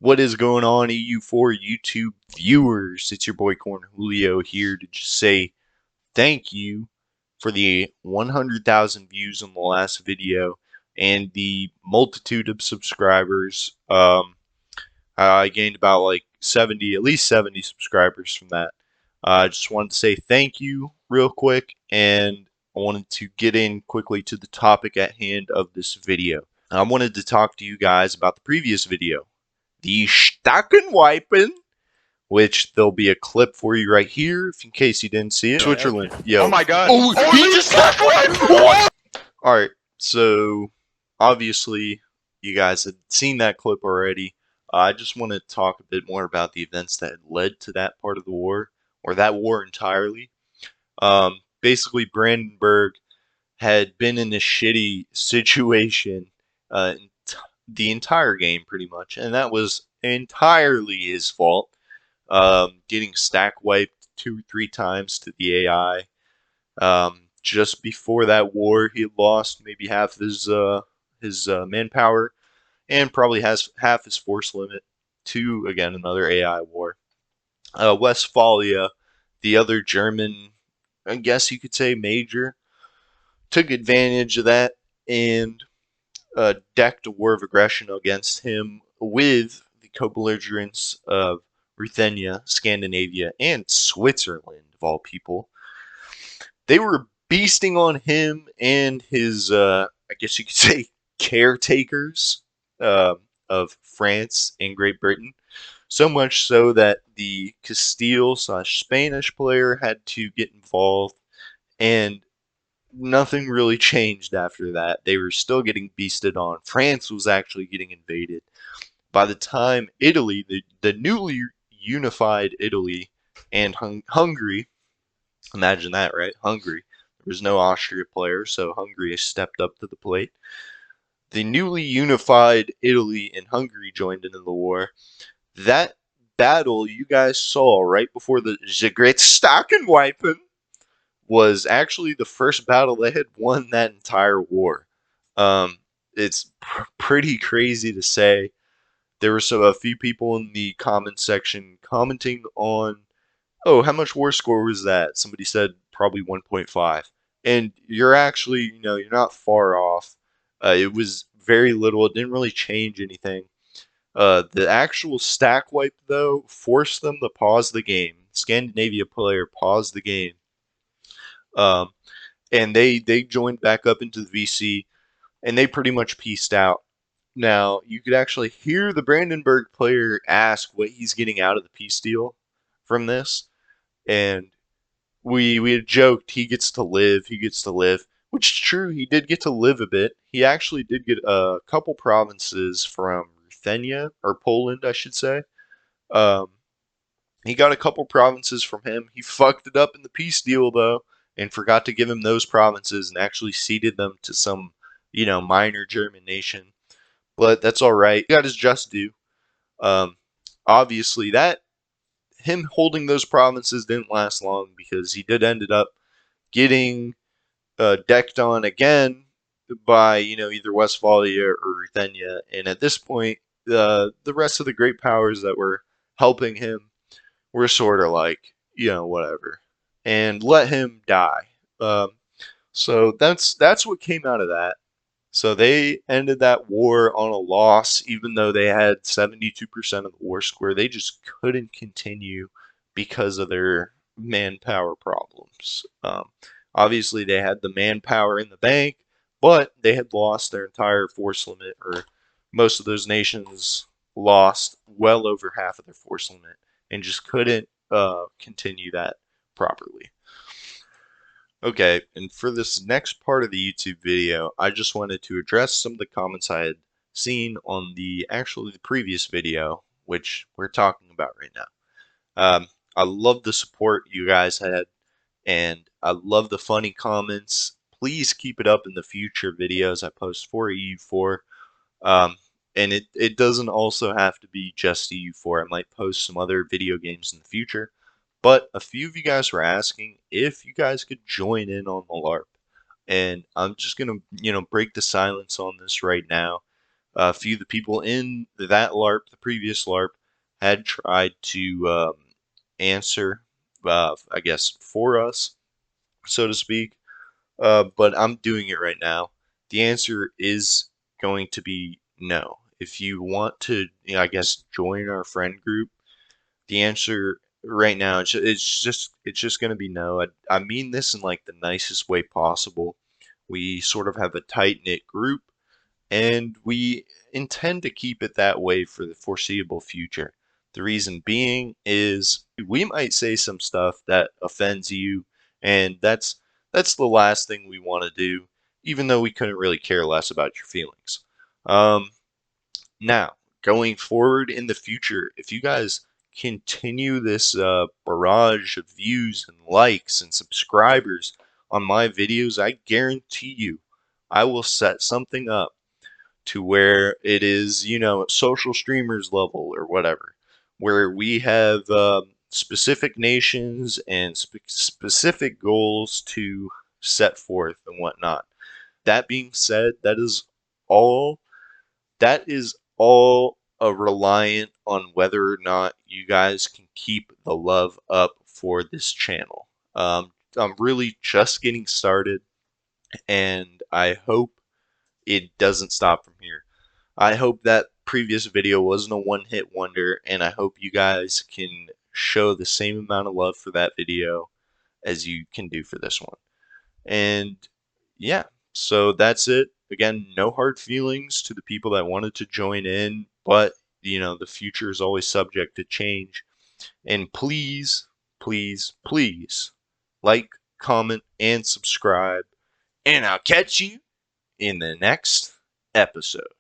What is going on, EU4 YouTube viewers? It's your boy Corn Julio here to just say thank you for the 100,000 views on the last video and the multitude of subscribers. I gained about like 70, at least 70 subscribers from that. I just wanted to say thank you real quick, and I wanted to get in quickly to the topic at hand of this video. I wanted to talk to you guys about the previous video, the Stackenwipen, which there'll be a clip for you right here, if in case you didn't see it. Switzerland, yo. Oh my god. Oh, he just Stackenwipen! Alright, so obviously you guys had seen that clip already. I just want to talk a bit more about the events that led to that part of the war, or that war entirely. Basically, Brandenburg had been in a shitty situation the entire game, pretty much, and that was entirely his fault. Getting stack wiped 2-3 times to the AI. Just before that war, he had lost maybe half his manpower, and probably has half his force limit to, again, another AI war. Westphalia, the other German, I guess you could say, major, took advantage of that and decked a war of aggression against him with the co-belligerence of Ruthenia, Scandinavia, and Switzerland, of all people. They were beasting on him and his, I guess you could say, caretakers of France and Great Britain. So much so that the Castile/Spanish player had to get involved, and nothing really changed after that. They were still getting beasted on. France was actually getting invaded. By the time Italy, the newly unified Italy and Hungary, imagine that, right? Hungary. There was no Austria player, so Hungary stepped up to the plate. The newly unified Italy and Hungary joined into the war. That battle you guys saw right before the Great Stackenwipen was actually the first battle they had won that entire war. It's pretty crazy to say. There were a few people in the comment section commenting on, oh, how much war score was that? Somebody said probably 1.5. And you're actually, you're not far off. It was very little. It didn't really change anything. The actual stack wipe, though, forced them to pause the game. Scandinavia player paused the game. And they joined back up into the VC, and they pretty much pieced out. Now, you could actually hear the Brandenburg player ask what he's getting out of the peace deal from this, and we had joked he gets to live, which is true. He did get to live a bit. He actually did get a couple provinces from Ruthenia, or Poland, I should say. He got a couple provinces from him. He fucked it up in the peace deal, though, and forgot to give him those provinces and actually ceded them to some, minor German nation. But that's all right. He got his just due. Obviously, him holding those provinces didn't last long, because he did ended up getting decked on again by, either Westphalia or Ruthenia. And at this point, the rest of the great powers that were helping him were sort of like, whatever, and let him die. So that's what came out of that. So they ended that war on a loss, even though they had 72% of the war score. They just couldn't continue because of their manpower problems. Obviously, they had the manpower in the bank, but they had lost their entire force limit, or most of those nations lost well over half of their force limit, and just couldn't continue that properly. Okay, and for this next part of the YouTube video, I just wanted to address some of the comments I had seen on the previous video, which we're talking about right now. I love the support you guys had, and I love the funny comments. Please keep it up in the future videos I post for EU4. And it doesn't also have to be just EU4. I might post some other video games in the future. But a few of you guys were asking if you guys could join in on the LARP. And I'm just going to, break the silence on this right now. A few of the people in that LARP, the previous LARP, had tried to answer, I guess, for us, so to speak. But I'm doing it right now. The answer is going to be no. If you want to, I guess, join our friend group, the answer right now it's just going to be no. I mean this in like the nicest way possible. We sort of have a tight knit group, and we intend to keep it that way for the foreseeable future. The reason being is we might say some stuff that offends you, and that's the last thing we want to do, even though we couldn't really care less about your feelings. Um, Now, going forward in the future, if you guys continue this barrage of views and likes and subscribers on my videos, I guarantee you I will set something up to where it is, social streamers level or whatever, where we have specific nations and specific goals to set forth and whatnot. That being said, all that is all reliant on whether or not you guys can keep the love up for this channel. I'm really just getting started, and I hope it doesn't stop from here. I hope that previous video wasn't a one-hit wonder, and I hope you guys can show the same amount of love for that video as you can do for this one. And yeah, so that's it. Again, no hard feelings to the people that wanted to join in, but the future is always subject to change. And please, please, please like, comment, and subscribe. And I'll catch you in the next episode.